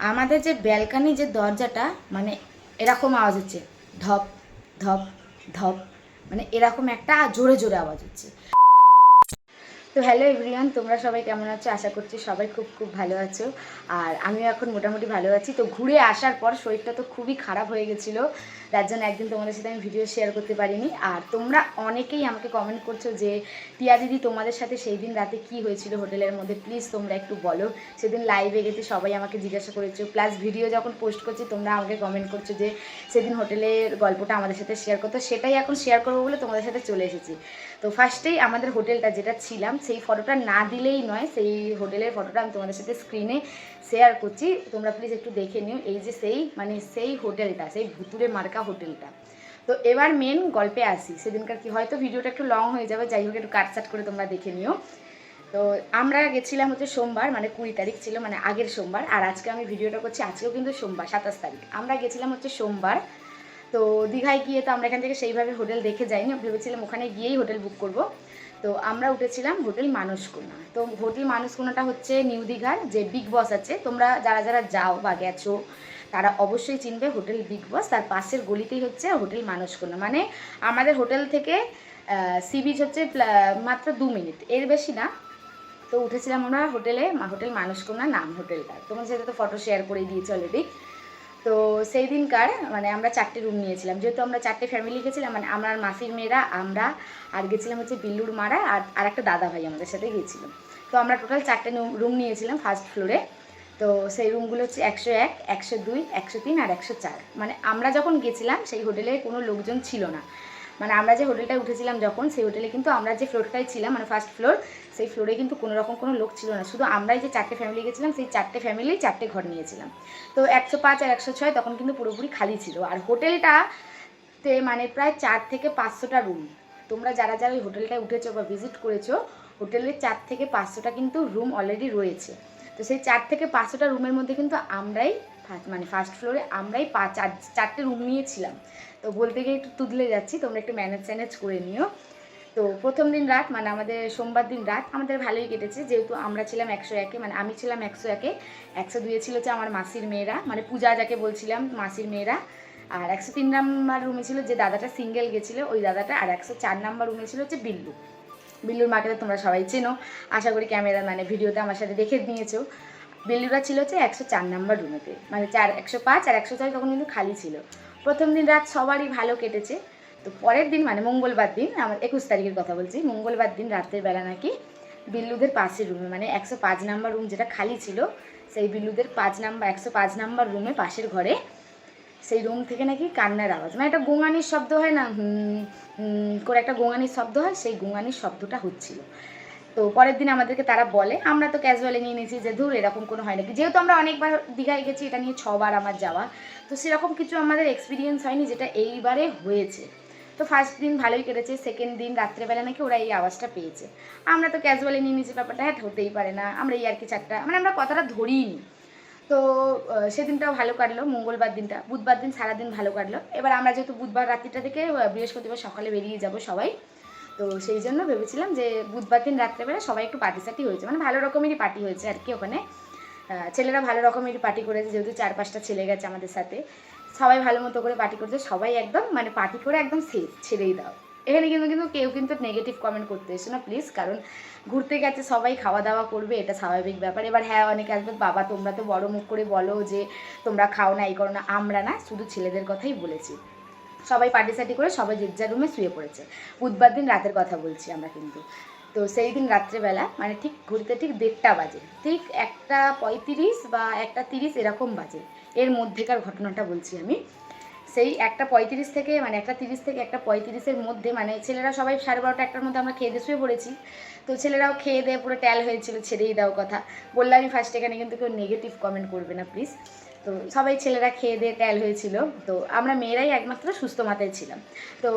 আমাদের যে ব্যালকানি যে দরজাটা মানে এরকম আওয়াজ হচ্ছে, ধপ ধপ ধপ, মানে এরকম একটা জোরে জোরে আওয়াজ হচ্ছে। তো হ্যালো এভরিওয়ান, তোমরা সবাই কেমন আছো? আশা করছি সবাই খুব খুব ভালো আছো। আর আমিও এখন মোটামুটি ভালো আছি। তো ঘুরে আসার পর শরীরটা তো খুবই খারাপ হয়ে গেছিলো, যার জন্য একদিন তোমাদের সাথে আমি ভিডিও শেয়ার করতে পারিনি। আর তোমরা অনেকেই আমাকে কমেন্ট করছো যে টিয়া দিদি তোমাদের সাথে সেই দিন রাতে কি হয়েছিল হোটেলের মধ্যে, প্লিজ তোমরা একটু বলো। সেদিন লাইভে গেছে, সবাই আমাকে জিজ্ঞাসা করেছো, প্লাস ভিডিও যখন পোস্ট করছি তোমরা আমাকে কমেন্ট করছো যে সেদিন হোটেলের গল্পটা আমাদের সাথে শেয়ার করতো। সেটাই এখন শেয়ার করবো বলে তোমাদের সাথে চলে এসেছি। তো ফার্স্টেই আমাদের হোটেলটা যেটা ছিলাম সেই ফটোটা না দিলেই নয়, সেই হোটেলের ফটোটা আমি তোমাদের সাথে স্ক্রিনে শেয়ার করছি, তোমরা প্লিজ একটু দেখে নিও। এই যে সেই হোটেলটা, সেই ভুতুরে মার্কা হোটেলটা। তো এবার মেন গল্পে আসি। সেদিনকার কি, হয়তো ভিডিওটা একটু লং হয়ে যাবে, যাই হোক একটু কাটসাট করে তোমরা দেখে নিও। তো আমরা গেছিলাম হচ্ছে সোমবার, মানে 20 তারিখ ছিল, মানে আগের সোমবার। আর আজকে আমি ভিডিওটা করছি, আজকেও কিন্তু সোমবার 27 তারিখ। আমরা গেছিলাম হচ্ছে সোমবার। তো দীঘায় গিয়ে তো আমরা এখান থেকে সেইভাবে হোটেল দেখে যাইনি, ভেবেছিলাম ওখানে গিয়েই হোটেল বুক করব। তো আমরা উঠেছিলাম হোটেল মানসকন্যা। তো হোটেল মানসকন্যাটা হচ্ছে নিউ দীঘার যে বিগ বস আছে, তোমরা যারা যারা যাও বা গেছো তারা অবশ্যই চিনবে হোটেল বিগ বস। তার পাশের গলিতেই হচ্ছে হোটেল মানসকন্যা। মানে আমাদের হোটেল থেকে সি বিচ হচ্ছে মাত্র 2 মিনিট, এর বেশি না। তো উঠেছিলাম আমরা হোটেল মানসকন্যা নাম হোটেলটা, তোমাদের সাথে তো ফটো শেয়ার করে দিয়েছি অলরেডি। তো সেই দিনকার মানে আমরা 4টে রুম নিয়েছিলাম, যেহেতু আমরা 4টে ফ্যামিলি গেছিলাম, মানে আমার মাসির মেয়েরা, আমরা আর গেছিলাম হচ্ছে বিল্লুর মারা, আর একটা দাদা ভাই আমাদের সাথে গিয়েছিলাম। তো আমরা টোটাল 4টে রুম নিয়েছিলাম ফার্স্ট ফ্লোরে। তো সেই রুমগুলো হচ্ছে 101, 102, 103 আর 104। মানে আমরা যখন গেছিলাম সেই হোটেলে কোনো লোকজন ছিল না। মানে আমরা যে হোটেলটায় উঠেছিলাম যখন, সেই হোটেলে কিন্তু আমরা যে ফ্লোরটায় ছিলাম, মানে ফার্স্ট ফ্লোর, সেই ফ্লোরে কিন্তু কোনো রকম কোনো লোক ছিল না। শুধু আমরাই যে 4টে ফ্যামিলি গেছিলাম, সেই 4টে ফ্যামিলি 4টে ঘর নিয়েছিলাম। তো 105 আর 106 তখন কিন্তু পুরোপুরি খালি ছিল। আর হোটেলটাতে মানে প্রায় 4 থেকে 500টা রুম। তোমরা যারা যারা ওই হোটেলটায় উঠেছো বা ভিজিট করেছো, হোটেলের 4 থেকে 500টা কিন্তু রুম অলরেডি রয়েছে। তো সেই 4 থেকে 500টা রুমের মধ্যে কিন্তু আমরাই মানে ফার্স্ট ফ্লোরে আমরাই 4টে রুম নিয়েছিলাম। তো বলতে গিয়ে একটু তুদলে যাচ্ছি, তোমরা একটু ম্যানেজ করে নিও। তো প্রথম দিন রাত, মানে আমাদের সোমবার দিন রাত আমাদের ভালোই কেটেছে, যেহেতু আমরা ছিলাম 101-এ, মানে আমি ছিলাম 101-এ, 102-এ ছিল হচ্ছে আমার মাসির মেয়েরা, মানে পূজা যাকে বলছিলাম মাসির মেয়েরা। আর 103 নাম্বার রুমে ছিল যে দাদাটা সিঙ্গেল গেছিলো ওই দাদাটা। আর 104 নাম্বার রুমে ছিল হচ্ছে বিল্লুর মাকে তো তোমরা সবাই চেনো, আশা করি ক্যামেরা মানে ভিডিওতে আমার সাথে দেখে নিয়েছো। বিল্লুরা ছিল হচ্ছে 104 নাম্বার রুমেতে, মানে 105 আর 104 তখন কিন্তু খালি ছিল। প্রথম দিন রাত সবারই ভালো কেটেছে। তো পরের দিন মানে মঙ্গলবার দিন, আমার 21 তারিখের কথা বলছি, মঙ্গলবার দিন রাতের বেলা নাকি বিল্লুদের পাশের রুমে, মানে 105 নাম্বার রুম যেটা খালি ছিল, সেই বিল্লুদের 105 নাম্বার রুমে পাশের ঘরে, সেই রুম থেকে নাকি কান্নার আওয়াজ, মানে একটা গোঙানির শব্দ হয় না, করে একটা গোঙানির শব্দ হয়, সেই গোঙানির শব্দটা হচ্ছিল। তো পরের দিন আমাদেরকে তারা বলে, আমরা তো ক্যাজুয়ালি নিয়ে নিয়েছি যে ধুর এরকম কোনো হয় নাকি, যেহেতু আমরা অনেকবার দীঘায় গেছি, এটা নিয়ে 6বার আমার যাওয়া, তো সেরকম কিছু আমাদের এক্সপিরিয়েন্স হয়নি যেটা এইবারে হয়েছে। তো ফার্স্ট দিন ভালোই কেটেছে, সেকেন্ড দিন রাত্রেবেলা নাকি ওরা এই আওয়াজটা পেয়েছে। আমরা তো ক্যাজুয়ালি নিয়ে নিয়েছি ব্যাপারটা, হ্যাঁ হতেই পারে না, আমরা এই আর কি চারটা, মানে আমরা কথাটা ধরিই নি। তো সেদিনটাও ভালো কাটলো, মঙ্গলবার দিনটা। বুধবার দিন সারাদিন ভালো কাটলো। এবার আমরা যেহেতু বুধবার রাত্রিটা থেকে বৃহস্পতিবার সকালে বেরিয়ে যাব সবাই, তো সেই জন্য ভেবেছিলাম যে বুধবার দিন রাত্রেবেলা সবাই একটু পার্টি সার্টি হয়েছে, মানে ভালো রকমেরই পার্টি হয়েছে আর কি ওখানে। ছেলেরা ভালো রকমেরই পার্টি করেছে, যেহেতু 4-5টা ছেলে গেছে আমাদের সাথে, সবাই ভালো মতো করে পার্টি করেছে। সবাই একদম মানে পার্টি করে একদম ছেড়েই দাও। এখানে কিন্তু কেউ কিন্তু নেগেটিভ কমেন্ট করতে এসো না প্লিজ, কারণ ঘুরতে গেছে সবাই, খাওয়া দাওয়া করবে, এটা স্বাভাবিক ব্যাপার। এবার হ্যাঁ অনেকে আসবে, বাবা তোমরা তো বড় মুখ করে বলো যে তোমরা খাও না, এই করো না, আমরা না, শুধু ছেলেদের কথাই বলেছি। সবাই পার্টি সার্টি করে সবাই যে যার রুমে শুয়ে পড়েছে। বুধবার দিন রাতের কথা বলছি আমরা কিন্তু। তো সেই দিন রাত্রেবেলা মানে ঠিক ঘুরতে ঠিক 1:30 বাজে, ঠিক 1:35 বা 1:30 এরকম বাজে, এর মধ্যেকার ঘটনাটা বলছি আমি। সেই 1:35 থেকে মানে 1:30 থেকে 1:35-এর মধ্যে, মানে ছেলেরা সবাই 12:30 1টার মধ্যে আমরা খেয়ে দিয়ে শুয়ে পড়েছি। তো ছেলেরাও খেয়ে দিয়ে পুরো ট্যাল হয়েছিল, ছেড়েই দাও কথা বললামই ফার্স্ট, এখানে কিন্তু কেউ নেগেটিভ কমেন্ট করবে না প্লিজ। তো সবাই ছেলেরা খেয়ে দিয়ে ট্যাল হয়েছিল, তো আমরা মেয়েরাই একমাত্র সুস্থ মাথায় ছিলাম। তো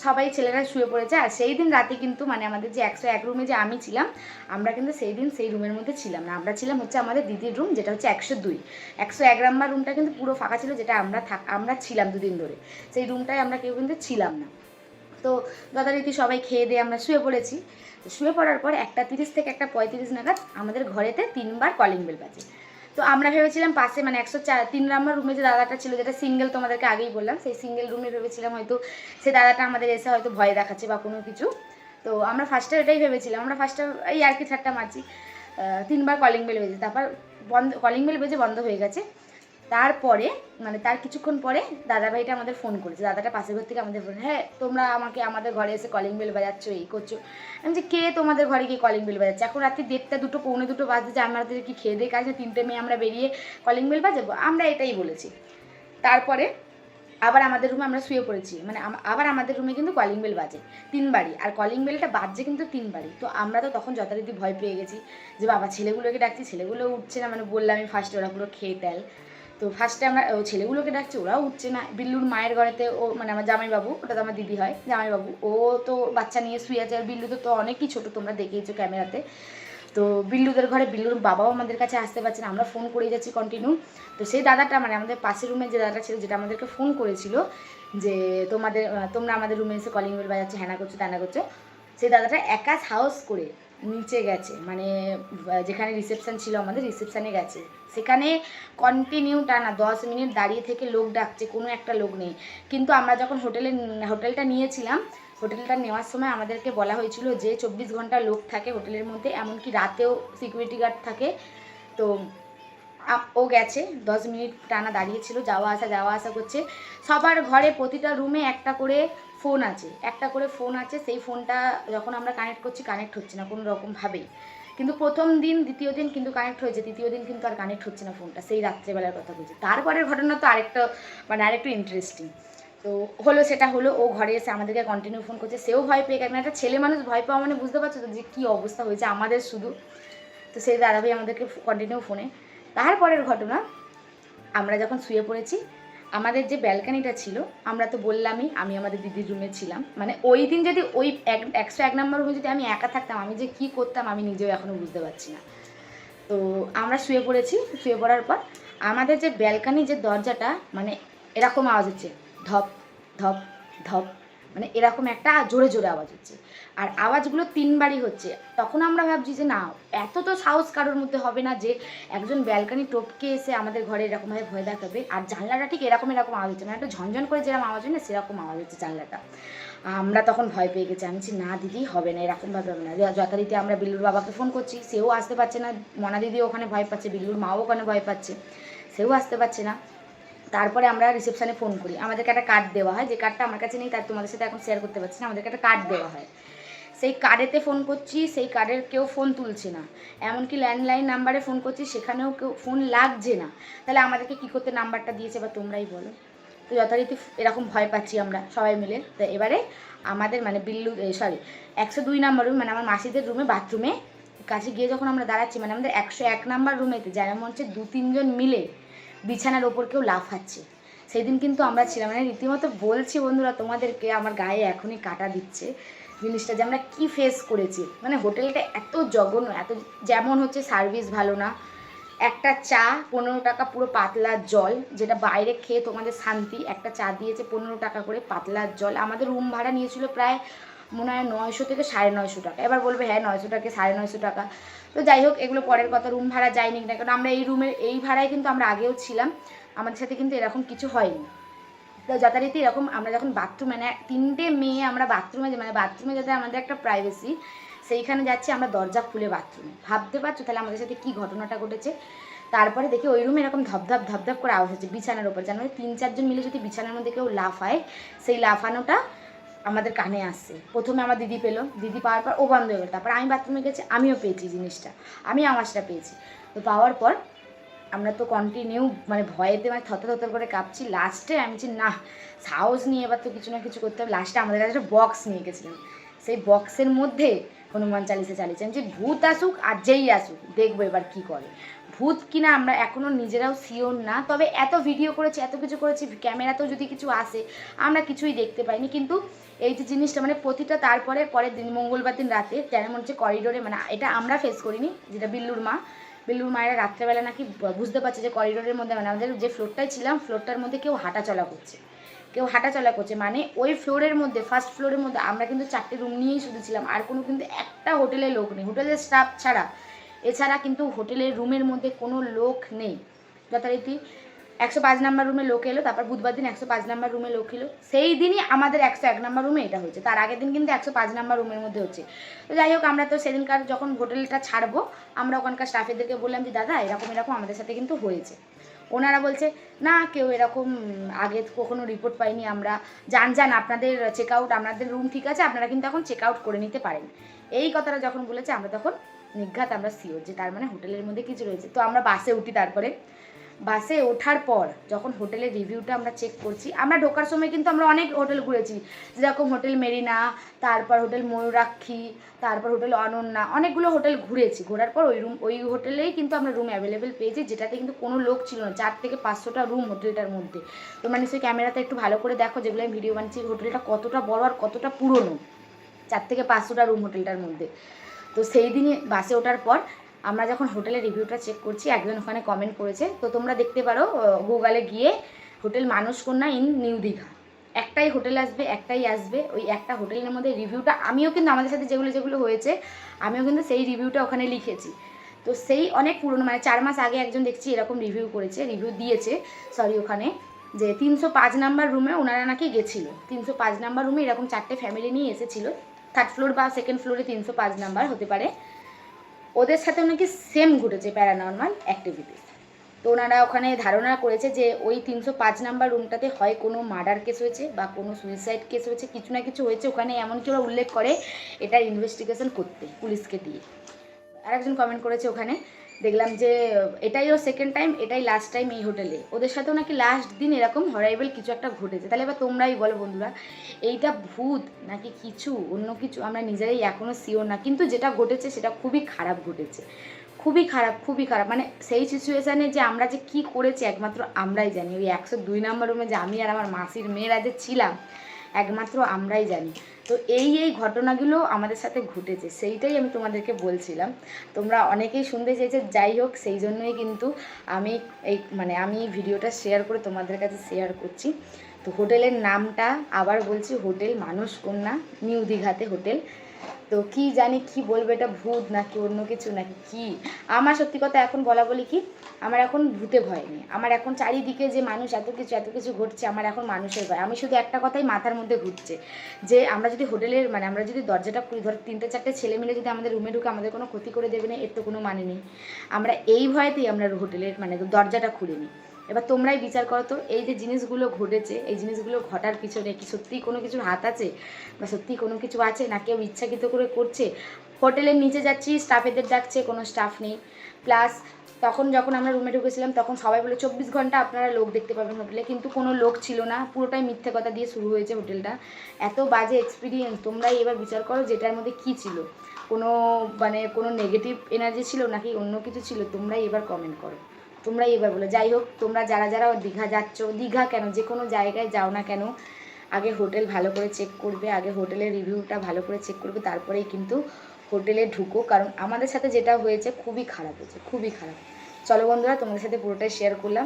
সবাই ছেলেরা শুয়ে পড়েছে। আর সেই দিন রাতে কিন্তু মানে আমাদের যে 101 রুমে যে আমি ছিলাম, আমরা কিন্তু সেই দিন সেই রুমের মধ্যে ছিলাম না, আমরা ছিলাম হচ্ছে আমাদের দিদির রুম, যেটা হচ্ছে 102। 101 নাম্বার রুমটা কিন্তু পুরো ফাঁকা ছিল, যেটা আমরা ছিলাম দুদিন ধরে, সেই রুমটায় আমরা কেউ কিন্তু ছিলাম না। তো যথারীতি সবাই খেয়ে দিয়ে আমরা শুয়ে পড়েছি। তো শুয়ে পড়ার পর 1:30 থেকে 1:35 নাগাদ আমাদের ঘরেতে 3বার কলিং বেল বাজে। তো আমরা ভেবেছিলাম পাশে মানে 103 নম্বর রুমে যে দাদাটা ছিল, যেটা সিঙ্গেল তোমাদেরকে আগেই বললাম, সেই সিঙ্গেল রুমে ভেবেছিলাম হয়তো সে দাদাটা আমাদের এসে হয়তো ভয় দেখাচ্ছে বা কোনো কিছু। তো আমরা ফার্স্টে এটাই ভেবেছিলাম, আমরা ফার্স্টে এই আর কি ঠাট্টা মারছি। 3বার কলিং বেল বেজে, তারপর কলিং বেল বেজে বন্ধ হয়ে গেছে। তারপরে মানে তার কিছুক্ষণ পরে দাদাভাইটা আমাদের ফোন করেছে, দাদাটা পাশের ঘর থেকে আমাদের ফোন, হ্যাঁ তোমরা আমাকে আমাদের ঘরে এসে কলিং বেল বাজাচ্ছ, এই করছো। আমি যে কে তোমাদের ঘরে গিয়ে কলিং বেল বাজাচ্ছে? এখন রাত্রি 1টা 2টো পৌনে 2টো বাজতে যে আমাদের কি খেয়ে দিয়ে কাজ 3টে মেয়ে আমরা বেরিয়ে কলিং বেল বাজাবো? আমরা এটাই বলেছি। তারপরে আবার আমাদের রুমে আমরা শুয়ে পড়েছি, মানে আবার আমাদের রুমে কিন্তু কলিং বেল বাজে 3বারই, আর কলিং বেলটা বাজছে কিন্তু 3বারই। তো আমরা তো তখন যথারীতি ভয় পেয়ে গেছি যে বাবা ছেলেগুলোকে ডাকছি, ছেলেগুলো উঠছে না, মানে বললাম আমি ফার্স্টে, ওরা পুরো খেয়ে তেল। তো ফার্স্টে আমরা ছেলেগুলোকে ডাকছি, ওরাও উঠছে না। বিল্লুর মায়ের ঘরেতে ও মানে আমার জামাইবাবু, ওটা তো আমার দিদি হয়, জামাইবাবু, ও তো বাচ্চা নিয়ে শুয়ে আছে, আর বিল্লু তো অনেকই ছোটো, তোমরা দেখেইছো ক্যামেরাতে। তো বিল্লুদের ঘরে বিল্লুর বাবাও আমাদের কাছে আসতে পারছে না, আমরা ফোন করে যাচ্ছি কন্টিনিউ। তো সেই দাদাটা মানে আমাদের পাশের রুমে যে দাদাটা ছিল, যেটা আমাদেরকে ফোন করেছিল যে তোমরা আমাদের রুমে এসে কলিং বেল বাজাচ্ছে, হ্যানা করছো ত্যানা করছো, সেই দাদাটা একা সাহস করে নিচে গেছে, মানে যেখানে রিসেপশান ছিল আমাদের, রিসেপশানে গেছে। সেখানে কন্টিনিউ টানা 10 মিনিট দাঁড়িয়ে থেকে লোক ডাকছে, কোনো একটা লোক নেই। কিন্তু আমরা যখন হোটেলটা নিয়েছিলাম, হোটেলটা নেওয়ার সময় আমাদেরকে বলা হয়েছিল যে 24 ঘন্টা লোক থাকে হোটেলের মধ্যে, এমনকি রাতেও সিকিউরিটি গার্ড থাকে। তো ও গেছে, 10 মিনিট টানা দাঁড়িয়েছিল, যাওয়া আসা করছে। সবার ঘরে প্রতিটা রুমে একটা করে ফোন আছে, সেই ফোনটা যখন আমরা কানেক্ট করছি কানেক্ট হচ্ছে না কোনো রকমভাবেই। কিন্তু প্রথম দিন দ্বিতীয় দিন কিন্তু কানেক্ট হয়েছে, তৃতীয় দিন কিন্তু আর কানেক্ট হচ্ছে না ফোনটা, সেই রাত্রেবেলার কথা বলছি। তারপরের ঘটনা তো আরেকটু ইন্টারেস্টিং। তো সেটা হলো ও ঘরে এসে আমাদেরকে কন্টিনিউ ফোন করছে, সেও ভয় পেয়ে গেছে। একটা ছেলে মানুষ ভয় পাওয়া মানে বুঝতে পারছো তো যে কী অবস্থা হয়েছে আমাদের শুধু। তো সেই দাদাভাই আমাদেরকে কন্টিনিউ ফোনে। তারপরের ঘটনা, আমরা যখন শুয়ে পড়েছি, আমাদের যে ব্যালকানিটা ছিল, আমরা তো বললামই আমি আমাদের দিদির রুমে ছিলাম, মানে ওই দিন যদি ওই 101 নম্বর রুমে যদি আমি একা থাকতাম, আমি যে কী করতাম আমি নিজেও এখনও বুঝতে পারছি না। তো আমরা শুয়ে পড়েছি, শুয়ে পড়ার পর আমাদের যে ব্যালকানির যে দরজাটা, মানে এরকম আওয়াজ হচ্ছে, ধপ ধপ ধপ, মানে এরকম একটা জোরে জোরে আওয়াজ হচ্ছে, আর আওয়াজগুলো 3বারই হচ্ছে। তখন আমরা ভাবছি যে না, এত তো সাহস কারোর মধ্যে হবে না যে একজন ব্যালকানি টপকে এসে আমাদের ঘরে এরকমভাবে ভয় দেখাবে। আর জানলাটা ঠিক এরকম আওয়াজ হচ্ছে, মানে একটা ঝনঝন করে যেরকম আওয়াজ হয় না, সেরকম আওয়াজ হচ্ছে জানলাটা। আমরা তখন ভয় পেয়ে গেছি, আমি বলছি না দিদি হবে না, এরকমভাবে হবে না। যথারীতি আমরা বিল্লুর বাবাকে ফোন করছি, সেও আসতে পারছে না, মনা দিদি ওখানে ভয় পাচ্ছে, বিল্লুর মাও ওখানে ভয় পাচ্ছে, সেও আসতে পারছে না। তারপরে আমরা রিসেপশানে ফোন করি, আমাদেরকে একটা কার্ড দেওয়া হয়, যে কার্ডটা আমার কাছে নেই, তার তোমাদের সাথে এখন শেয়ার করতে পারছি না, আমাদেরকে একটা কার্ড দেওয়া হয়। সেই কার্ডেতে ফোন করছি, সেই কার্ডের কেউ ফোন তুলছে না, এমনকি ল্যান্ডলাইন নাম্বারে ফোন করছি, সেখানেও কেউ ফোন লাগছে না। তাহলে আমাদেরকে কী করতে নাম্বারটা দিয়েছে বা তোমরাই বলো। তো যথারীতি এরকম ভয় পাচ্ছি আমরা সবাই মিলে। তো এবারে আমাদের মানে 102 নম্বর রুম, মানে আমার মাসিদের রুমে বাথরুমে কাছে গিয়ে যখন আমরা দাঁড়াচ্ছি, মানে আমাদের 101 নম্বর রুমেতে যেমন হচ্ছে 2-3 জন মিলে বিছানার ওপর কেউ লাফাচ্ছে। সেই দিন কিন্তু আমরা ছিলাম, মানে রীতিমতো বলছি বন্ধুরা তোমাদেরকে, আমার গায়ে এখনই কাটা দিচ্ছে জিনিসটা, যে আমরা কী ফেস করেছি। মানে হোটেলটা এত জঘন্য, এত যেমন হচ্ছে সার্ভিস ভালো না, একটা চা 15 টাকা, পুরো পাতলা জল, যেটা বাইরে খেয়ে তোমাদের শান্তি, একটা চা দিয়েছে 15 টাকা করে পাতলা জল। আমাদের রুম ভাড়া নিয়েছিল প্রায় মনে হয় 900 থেকে 950 টাকা। এবার বলবে হ্যাঁ 900 টাকা 950 টাকা, তো যাই হোক এগুলো পরের কথা, রুম ভাড়া যায়নি না, কারণ আমরা এই রুমের এই ভাড়ায় কিন্তু আমরা আগেও ছিলাম, আমাদের সাথে কিন্তু এরকম কিছু হয়নি। তো যথারীতি এরকম আমরা যখন বাথরুমে, মানে 3টে মেয়ে আমরা বাথরুমে, মানে বাথরুমে যাতে আমাদের একটা প্রাইভেসি, সেইখানে যাচ্ছি আমরা দরজা খুলে বাথরুমে। ভাবতে পারছো তাহলে আমাদের সাথে কী ঘটনাটা ঘটেছে। তারপরে দেখি ওই রুমে এরকম ধপধপ ধপধপ করে আওয়াজ হচ্ছে বিছানার ওপর, যেন 3-4 জন মিলে যদি বিছানার মধ্যে কেউ লাফায়, সেই লাফানোটা আমাদের কানে আসছে। প্রথমে আমার দিদি পেলো, দিদি পাওয়ার পর ও বন্ধ হয়ে গেল, তারপর আমি বাথরুমে গেছি, আমিও পেয়েছি জিনিসটা, আমি আওয়াজটা পেয়েছি। তো পাওয়ার পর আমরা তো কন্টিনিউ মানে ভয়েতে মানে থতর করে কাঁপছি। লাস্টে আমি বলছি না, সাহস নিয়ে এবার তো কিছু না কিছু করতে হবে। লাস্টে আমাদের কাছে একটা বক্স নিয়ে গেছিলাম, সেই বক্সের মধ্যে হনুমান চালিসা চালিয়েছি। আমি যে ভূত আসুক আর যেই আসুক দেখবো এবার কী করে, ভূত কিনা আমরা এখনও নিজেরাও শিওর না। তবে এত ভিডিও করেছি, এত কিছু করেছি, ক্যামেরাতেও যদি কিছু আসে আমরা কিছুই দেখতে পাইনি। কিন্তু এই যে জিনিসটা মানে প্রতিটা পরের দিন মঙ্গলবার দিন রাতে যেন মনে হচ্ছে করিডোরে, মানে এটা আমরা ফেস করিনি, যেটা বিল্লুর মায়েরা রাত্রেবেলা নাকি বুঝতে পারছে যে করিডোরের মধ্যে, মানে আমাদের যে ফ্লোরটায় ছিলাম ফ্লোরটার মধ্যে কেউ হাঁটাচলা করছে, মানে ওই ফ্লোরের মধ্যে, ফার্স্ট ফ্লোরের মধ্যে আমরা কিন্তু 4টে রুম নিয়েই শুধু ছিলাম, আর কোনো কিন্তু একটা হোটেলে লোক নেই, হোটেলের স্টাফ ছাড়া এছাড়া কিন্তু হোটেলের রুমের মধ্যে কোনো লোক নেই। যথারীতি 105 নাম্বার রুমে লোক এলো, তারপর বুধবার দিন 105 নাম্বার রুমে লোক এলো, সেই দিনই আমাদের 101 নাম্বার রুমে এটা হয়েছে। তার আগের দিন কিন্তু 105 নাম্বার রুমের মধ্যে হচ্ছে। তো যাই হোক, আমরা তো সেদিনকার যখন হোটেলটা ছাড়বো, আমরা ওখানকার স্টাফেদেরকে বললাম যে দাদা এরকম এরকম আমাদের সাথে কিন্তু হয়েছে। ওনারা বলছে না, কেউ এরকম আগে কখনো রিপোর্ট পাইনি আমরা। যান আপনাদের চেক আউট, আপনাদের রুম ঠিক আছে, আপনারা কিন্তু এখন চেক আউট করে নিতে পারেন। এই কথাটা যখন বলেছে আমরা তখন নিঘাত আমরা শিওর যে তার মানে হোটেলের মধ্যে কিছু রয়েছে। তো আমরা বাসে উঠি। তারপরে বাসে ওঠার পর যখন হোটেলের রিভিউটা আমরা চেক করছি, আমরা ঢোকার সময় কিন্তু আমরা অনেক হোটেল ঘুরেছি, যেরকম হোটেল মেরিনা, তারপর হোটেল ময়ূরাক্ষী, তারপর হোটেল অনন্যা, অনেকগুলো হোটেল ঘুরেছি। ঘোরার পর ওই হোটেলেই কিন্তু আমরা রুম অ্যাভেলেবেল পেয়েছি, যেটাতে কিন্তু কোনো লোক ছিল না। 4 থেকে 500টা রুম হোটেলটার মধ্যে। তোমরা নিশ্চয়ই ক্যামেরাতে একটু ভালো করে দেখো, যেগুলো আমি ভিডিও বানিয়েছি, হোটেলটা কতটা বড় আর কতটা পুরনো। 4 থেকে 500টা রুম হোটেলটার মধ্যে। তো সেই দিনই বাসে ওঠার পর আমরা যখন হোটেলের রিভিউটা চেক করছি, একজন ওখানে কমেন্ট করেছে, তো তোমরা দেখতে পারো গুগলে গিয়ে হোটেল মানসকন্যা ইন নিউ দীঘা, একটাই হোটেল আসবে, একটাই আসবে। ওই একটা হোটেলের মধ্যে রিভিউটা আমিও কিন্তু আমাদের সাথে যেগুলো হয়েছে আমিও কিন্তু সেই রিভিউটা ওখানে লিখেছি। তো সেই অনেক পুরনো, মানে 4 মাস আগে একজন দেখছি এরকম রিভিউ দিয়েছে ওখানে, যে 305 নাম্বার রুমে ওনারা নাকি গেছিলো। 305 নাম্বার রুমে এরকম 4টে ফ্যামিলি নিয়ে এসেছিলো। 3rd ফ্লোর বা 2nd ফ্লোরে 305 নাম্বার হতে পারে। ওদের সাথেও নাকি সেম ঘটেছে প্যারানর্মাল অ্যাক্টিভিটিস। তো ওনারা ওখানে ধারণা করেছে যে ওই 305 নাম্বার রুমটাতে হয় কোনো মার্ডার কেস হয়েছে বা কোনো সুইসাইড কেস হয়েছে, কিছু না কিছু হয়েছে ওখানে। এমনকি ওরা উল্লেখ করে এটার ইনভেস্টিগেশন করতে পুলিশকে দিয়ে। আরেকজন কমেন্ট করেছে ওখানে, দেখলাম যে এটাই ওর 2nd টাইম, এটাই লাস্ট টাইম এই হোটেলে। ওদের সাথেও নাকি লাস্ট দিন এরকম হরাইবল কিছু একটা ঘটেছে। তাহলে এবার তোমরাই বলো বন্ধুরা, এইটা ভূত নাকি কিছু অন্য কিছু, আমরা নিজেরাই এখনও শিওর না। কিন্তু যেটা ঘটেছে সেটা খুবই খারাপ ঘটেছে, খুবই খারাপ। মানে সেই সিচুয়েশানে যে আমরা যে কী করেছি একমাত্র আমরাই জানি। ওই 102 নাম্বার রুমে যে আমি আর আমার মাসির মেয়েরা যে ছিলাম, একমাত্র আমরাই জানি। তো এই ঘটনাগুলো আমাদের সাথে ঘটেছে, সেইটাই আমি তোমাদেরকে বলছিলাম। তোমরা অনেকেই শুনতে চেয়েছে, যাই হোক সেই জন্যই কিন্তু আমি আমি ভিডিওটা শেয়ার করে তোমাদের কাছে শেয়ার করছি। তো হোটেলের নামটা আবার বলছি, হোটেল মানসকন্যা নিউ দীঘাতে হোটেল। তো কি জানি কি বলবো, এটা ভূত নাকি অন্য কিছু নাকি কি। আমার সত্যি কথা এখন বলি কি, আমার এখন ভূতে ভয় নেই। আমার এখন চারিদিকে যে মানুষ এত কিছু ঘটছে, আমার এখন মানুষের ভয়। আমি শুধু একটা কথাই মাথার মধ্যে ঘুরছে, যে আমরা যদি হোটেলের আমরা যদি দরজাটা খুলি, ধর 3-4টে ছেলে মিলে যদি আমাদের রুমে ঢুকে আমাদের কোনো ক্ষতি করে দেবে না, এর তো কোনো মানে নেই। আমরা এই ভয়েতেই আমরা হোটেলের দরজাটা খুলিনি। এবার তোমরাই বিচার করো তো, এই যে জিনিসগুলো ঘটেছে, এই জিনিসগুলো ঘটার পিছনে কি সত্যিই কোনো কিছুর হাত আছে, বা সত্যিই কোনো কিছু আছে, না কেউ ইচ্ছাকৃত করে করছে। হোটেলের নিচে যাচ্ছি, স্টাফেদের ডাকছে, কোনো স্টাফ নেই। প্লাস তখন যখন আমরা রুমে ঢুকেছিলাম তখন সবাই বলে 24 ঘন্টা আপনারা লোক দেখতে পাবেন হোটেলে, কিন্তু কোনো লোক ছিল না। পুরোটাই মিথ্যে কথা দিয়ে শুরু হয়েছে হোটেলটা। এত বাজে এক্সপিরিয়েন্স। তোমরাই এবার বিচার করো যেটার মধ্যে কী ছিল, কোনো নেগেটিভ এনার্জি ছিল নাকি অন্য কিছু ছিল, তোমরাই এবার কমেন্ট করো, তোমরাই এবার বলো। যাই হোক, তোমরা যারা দীঘা যাচ্ছ, দীঘা কেন যে কোনো জায়গায় যাও না কেন, আগে হোটেল ভালো করে চেক করবে, আগে হোটেলের রিভিউটা ভালো করে চেক করবে, তারপরেই কিন্তু হোটেলে ঢুকো। কারণ আমাদের সাথে যেটা হয়েছে খুবই খারাপ হয়েছে, খুবই খারাপ। চলো বন্ধুরা, তোমাদের সাথে পুরোটাই শেয়ার করলাম।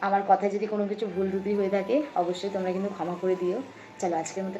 আমার কথায় যদি কোনো কিছু ভুল ত্রুটি হয়ে থাকে অবশ্যই তোমরা কিন্তু ক্ষমা করে দিও। চলো আজকের মতো